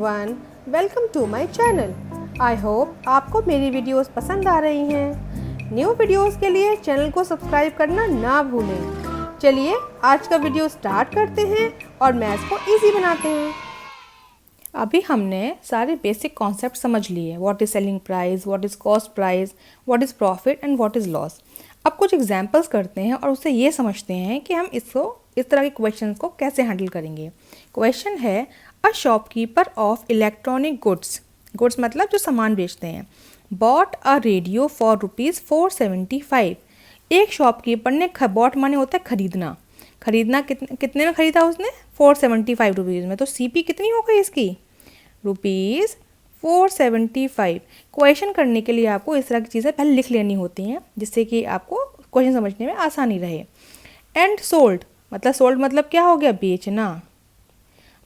Everyone, welcome to my channel. I hope आपको मेरी videos पसंद आ रही हैं। न्यू वीडियोस के लिए चैनल को सब्सक्राइब करना ना भूलें। चलिए आज का वीडियो स्टार्ट करते हैं और मैथ्स को इजी बनाते हैं। अभी हमने सारे बेसिक कॉन्सेप्ट समझ लिए। What is selling price, what is cost price, what is profit and what is loss. अब कुछ एग्जांपल्स करते हैं और उससे ये समझते हैं कि हम इस तरह के क्वेश्चंस को कैसे हैंडल करेंगे। क्वेश्चन है, a shopkeeper of electronic goods मतलब जो सामान बेचते हैं, बॉट अ रेडियो फॉर ₹475। एक शॉपकीपर ने बॉट माने होता है खरीदना कितने में खरीदा उसने? ₹475 में। तो सीपी कितनी हो गई इसकी? ₹475। क्वेश्चन करने के लिए आपको इस तरह की चीज़ें पहले लिख लेनी होती हैं जिससे कि आपको क्वेश्चन समझने में आसानी रहे। एंड सोल्ड मतलब क्या हो गया? बेचना।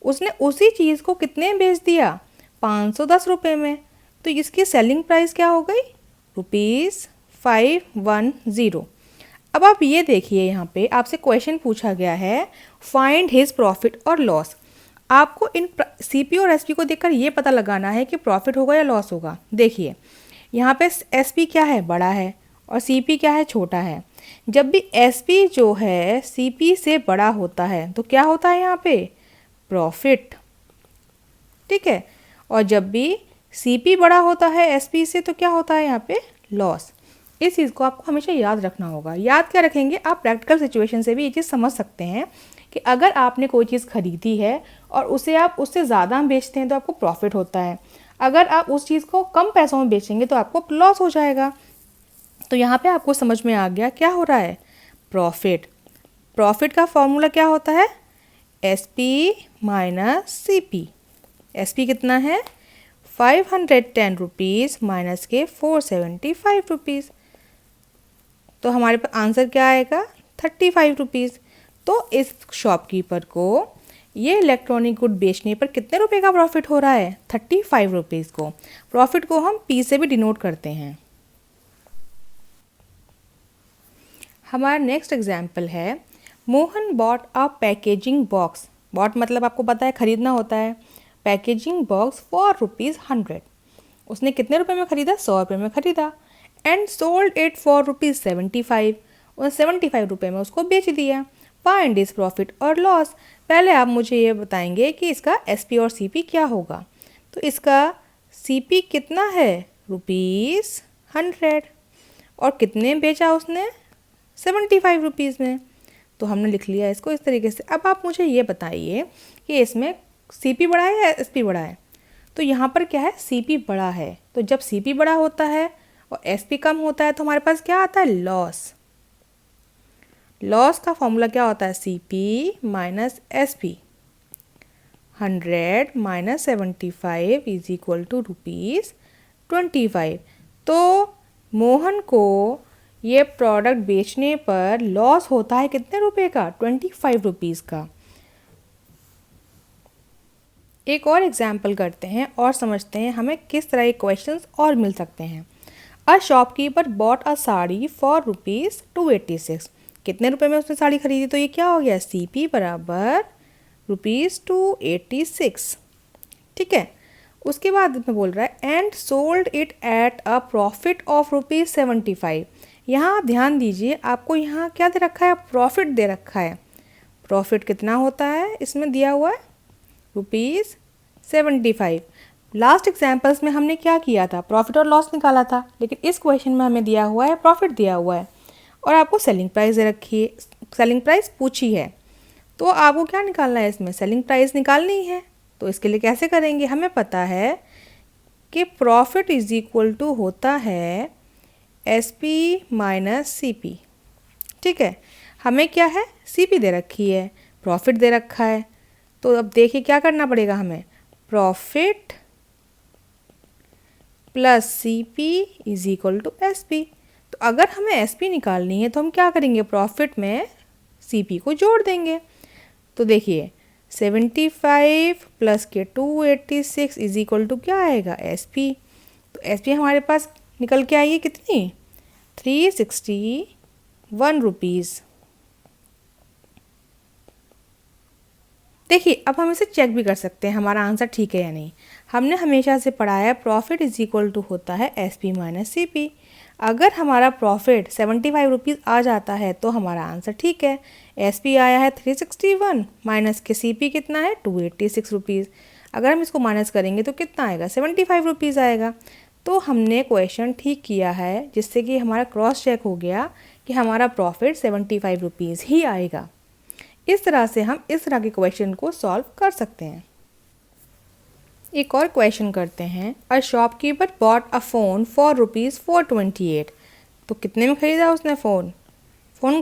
उसने उसी चीज़ को कितने में बेच दिया? ₹510 में। तो इसकी सेलिंग प्राइस क्या हो गई? ₹510। अब आप ये देखिए, यहाँ पे आपसे क्वेश्चन पूछा गया है, फाइंड हिज प्रॉफिट और लॉस। आपको इन सीपी और एसपी को देखकर ये पता लगाना है कि प्रॉफिट होगा या लॉस होगा। देखिए यहाँ पे एसपी क्या है? बड़ा है, और सीपी क्या है? छोटा है। जब भी एसपी जो है सीपी से बड़ा होता है तो क्या होता है यहाँ पे? प्रॉफिट। ठीक है। और जब भी सीपी बड़ा होता है एसपी से तो क्या होता है यहाँ पे? लॉस। इस चीज़ को आपको हमेशा याद रखना होगा। याद क्या रखेंगे? आप प्रैक्टिकल सिचुएशन से भी ये चीज़ समझ सकते हैं कि अगर आपने कोई चीज़ खरीदी है और उसे आप उससे ज़्यादा बेचते हैं तो आपको प्रॉफिट होता है। अगर आप उस चीज़ को कम पैसों में बेचेंगे तो आपको लॉस हो जाएगा। तो यहाँ पे आपको समझ में आ गया क्या हो रहा है? प्रॉफिट। प्रॉफिट का फॉर्मूला क्या होता है? S P minus C P. S P कितना है? ₹510 माइनस के ₹475। तो हमारे पास आंसर क्या आएगा? ₹35। तो इस शॉपकीपर को ये इलेक्ट्रॉनिक गुड बेचने पर कितने रुपए का प्रॉफिट हो रहा है? ₹35 को। प्रॉफिट को हम पी से भी डिनोट करते हैं। हमारा नेक्स्ट एग्जाम्पल है, Mohan bought a packaging box. Bought मतलब आपको पता है खरीदना होता है। Packaging box for ₹100। उसने कितने रुपए में खरीदा? ₹100 में खरीदा। And sold it for ₹75। उसने ₹75 में उसको बेच दिया। फाइंड इज प्रॉफिट और लॉस। पहले आप मुझे ये बताएंगे कि इसका एसपी और सीपी क्या होगा। तो इसका सीपी कितना है? ₹100। और कितने में बेचा उसने? ₹75 में। तो हमने लिख लिया इसको इस तरीके से। अब आप मुझे ये बताइए कि इसमें सीपी बड़ा है या एसपी बड़ा है? तो यहाँ पर क्या है? सीपी बड़ा है। तो जब सीपी बड़ा होता है और एसपी कम होता है तो हमारे पास क्या आता है? लॉस। लॉस का फॉर्मूला क्या होता है? CP minus SP. 100 minus 75 is equal to ₹25। तो मोहन को ये प्रोडक्ट बेचने पर लॉस होता है कितने रुपए का? ₹25 का। एक और एग्जाम्पल करते हैं और समझते हैं हमें किस तरह के क्वेश्चंस और मिल सकते हैं। A shopkeeper bought a sari for ₹286। कितने रुपए में उसने साड़ी खरीदी? तो ये क्या हो गया? सीपी बराबर ₹286। ठीक है। उसके बाद में बोल रहा है and sold it at a profit of ₹75। यहाँ आप ध्यान दीजिए, आपको यहाँ क्या दे रखा है? प्रॉफिट दे रखा है। प्रॉफिट कितना होता है इसमें दिया हुआ है? ₹75। लास्ट एग्जाम्पल्स में हमने क्या किया था? प्रॉफिट और लॉस निकाला था, लेकिन इस क्वेश्चन में हमें दिया हुआ है प्रॉफिट दिया हुआ है और आपको सेलिंग प्राइस दे रखी है। सेलिंग प्राइस पूछी है तो आपको क्या निकालना है? इसमें सेलिंग प्राइस निकालनी है। तो इसके लिए कैसे करेंगे? हमें पता है कि प्रॉफिट इज इक्वल टू होता है S P minus C P. ठीक है। हमें क्या है? सीपी दे रखी है, प्रॉफिट दे रखा है। तो अब देखिए क्या करना पड़ेगा हमें? Profit plus CP is equal to SP. तो अगर हमें एसपी निकालनी है तो हम क्या करेंगे? प्रॉफिट में सीपी को जोड़ देंगे। तो देखिए 75 प्लस के 286 इज इक्वल टू क्या आएगा? एसपी। तो एसपी हमारे पास निकल के आइए कितनी? ₹361। देखिए अब हम इसे चेक भी कर सकते हैं हमारा आंसर ठीक है या नहीं। हमने हमेशा से पढ़ा है प्रॉफिट इज इक्वल टू होता है SP माइनस CP। अगर हमारा प्रॉफिट 75 रुपीज़ आ जाता है तो हमारा आंसर ठीक है। SP आया है 361 माइनस के CP कितना है 286 रुपीज़। अगर हम इसको माइनस करेंगे तो कितना आएगा 75 रुपीज़ आएगा। तो हमने क्वेश्चन ठीक किया है, जिससे कि हमारा क्रॉस चेक हो गया कि हमारा प्रॉफिट 75 रुपीज़ ही आएगा। इस तरह से हम इस तरह के क्वेश्चन को सॉल्व कर सकते हैं। एक और क्वेश्चन करते हैं। A shopkeeper bought a phone for ₹428। तो कितने में ख़रीदा उसने फ़ोन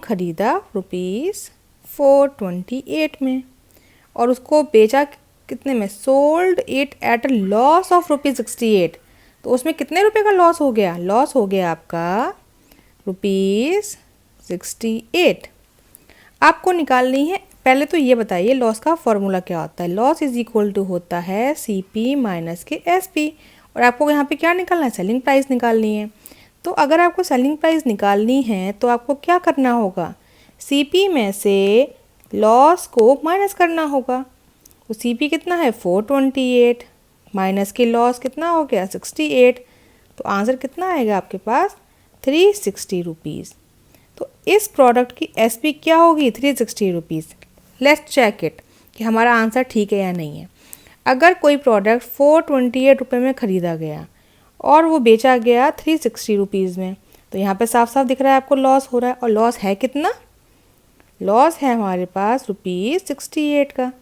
खरीदा ₹428 में, और उसको बेचा कितने में, sold it at a loss of ₹68। तो उसमें कितने रुपए का लॉस हो गया, लॉस हो गया आपका ₹68। आपको निकालनी है। पहले तो ये बताइए लॉस का फॉर्मूला क्या होता है। लॉस इज इक्वल टू होता है CP माइनस के SP, और आपको यहाँ पे क्या निकालना है, सेलिंग प्राइस निकालनी है। तो अगर आपको सेलिंग प्राइस निकालनी है तो आपको क्या करना होगा, CP में से लॉस को माइनस करना होगा। तो CP कितना है 428 माइनस के लॉस कितना हो गया 68। तो आंसर कितना आएगा आपके पास 360 रुपीज़। तो इस प्रोडक्ट की SP क्या होगी 360 रुपीज़। लेट्स चेक इट कि हमारा आंसर ठीक है या नहीं है। अगर कोई प्रोडक्ट 428 रुपये में ख़रीदा गया और वो बेचा गया 360 रुपीज़ में, तो यहाँ पे साफ साफ दिख रहा है आपको लॉस हो रहा है। और लॉस है कितना, लॉस है हमारे पास ₹68 का।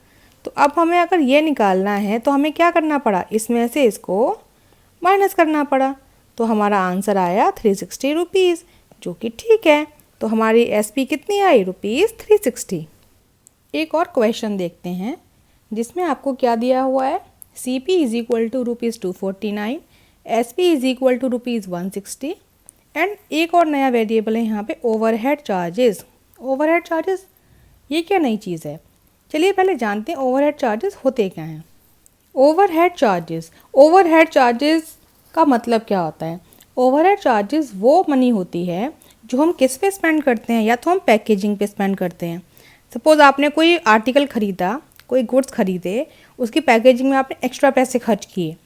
तो अब हमें अगर ये निकालना है तो हमें क्या करना पड़ा, इसमें से इसको माइनस करना पड़ा। तो हमारा आंसर आया 360 रुपीज़, जो कि ठीक है। तो हमारी SP कितनी आई ₹360। एक और क्वेश्चन देखते हैं, जिसमें आपको क्या दिया हुआ है, CP is equal to ₹249, SP is equal to ₹160, and एक और नया वेरिएबल है यहाँ पे ओवरहेड चार्जेस। ओवरहेड चार्जेस ये क्या नई चीज़ है, चलिए पहले जानते हैं ओवरहेड चार्जेस होते क्या हैं। ओवरहेड चार्जेस का मतलब क्या होता है। ओवरहेड चार्जेस वो मनी होती है जो हम किस पे स्पेंड करते हैं, या तो हम पैकेजिंग पे स्पेंड करते हैं। सपोज़ आपने कोई आर्टिकल ख़रीदा, कोई गुड्स ख़रीदे, उसकी पैकेजिंग में आपने एक्स्ट्रा पैसे खर्च किए,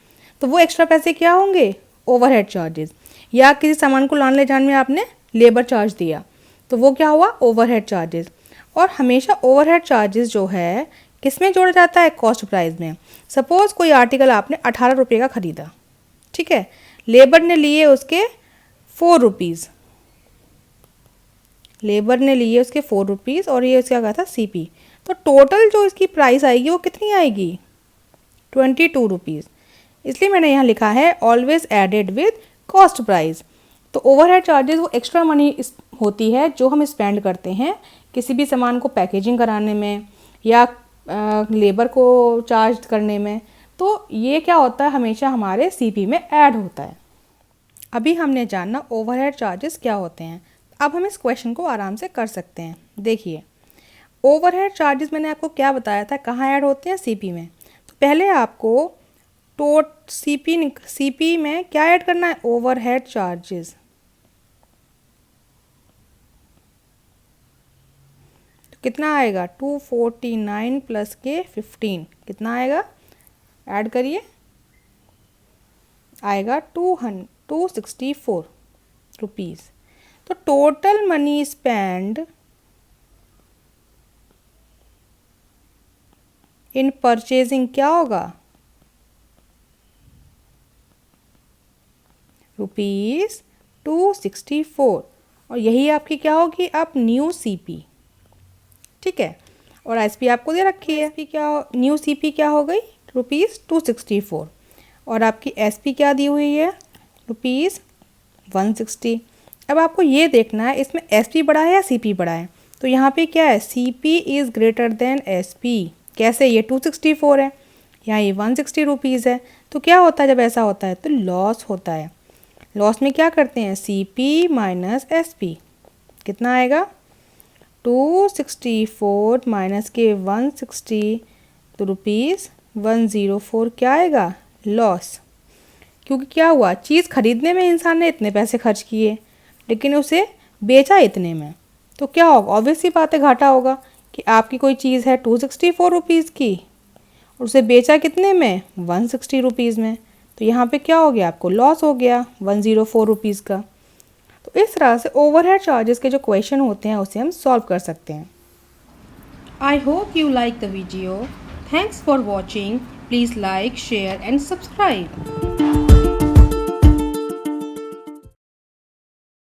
तो वो एक्स्ट्रा पैसे क्या होंगे, ओवरहेड चार्जेस। या किसी सामान को लाने ले जाने में आपने लेबर चार्ज दिया, तो वो क्या हुआ, ओवरहेड चार्जेस। और हमेशा ओवरहेड चार्जेस जो है किस में जोड़ा जाता है, कॉस्ट प्राइस में। सपोज़ कोई आर्टिकल आपने 18 रुपये का ख़रीदा, ठीक है, लेबर ने लिए उसके 4 रुपीज़, लेबर ने लिए उसके 4 रुपीज़, और ये उसका क्या था CP। तो टोटल जो इसकी प्राइस आएगी वो कितनी आएगी 22 रुपीज़। इसलिए मैंने यहाँ लिखा है always added with cost price. तो ओवरहेड चार्जेस वो एक्स्ट्रा मनी होती है जो हम स्पेंड करते हैं किसी भी सामान को पैकेजिंग कराने में या लेबर को चार्ज करने में। तो ये क्या होता है, हमेशा हमारे CP में ऐड होता है। अभी हमने जाना ओवरहेड चार्जेस क्या होते हैं। अब हम इस क्वेश्चन को आराम से कर सकते हैं। देखिए ओवरहेड चार्जेस मैंने आपको क्या बताया था, कहाँ ऐड होते हैं, CP में। तो पहले आपको CP में क्या ऐड करना है, ओवरहेड चार्जेस। तो कितना आएगा 249 प्लस के 15 कितना आएगा, ऐड करिए, आएगा 264 रुपीज़। तो टोटल मनी स्पेंड इन परचेजिंग क्या होगा, ₹264, और यही आपकी क्या होगी अब न्यू CP, ठीक है। और SP आपको दे रखी है, न्यू CP क्या हो गई ₹264, और आपकी SP क्या दी हुई है ₹160। अब आपको ये देखना है इसमें SP बढ़ा है या CP बढ़ा है। तो यहाँ पे क्या है, CP is greater than SP। कैसे, ये 264 है, यहाँ ये 160 रुपीज़ है। तो क्या होता है जब ऐसा होता है, तो लॉस होता है। लॉस में क्या करते हैं, CP माइनस SP कितना आएगा 264 माइनस के 160, तो ₹104 क्या आएगा, लॉस। क्योंकि क्या हुआ, चीज़ खरीदने में इंसान ने इतने पैसे खर्च किए लेकिन उसे बेचा इतने में, तो क्या होगा, ऑब्वियस सी बात है घाटा होगा। कि आपकी कोई चीज़ है 264 रुपीज़ की और उसे बेचा कितने में, 160 रुपीज़ में, तो यहाँ पे क्या हो गया, आपको लॉस हो गया 104 रुपीज़ का। तो इस तरह से ओवरहेड चार्जेस के जो क्वेश्चन होते हैं उसे हम सॉल्व कर सकते हैं। I hope you like the video. Thanks for watching. Please like, share and subscribe.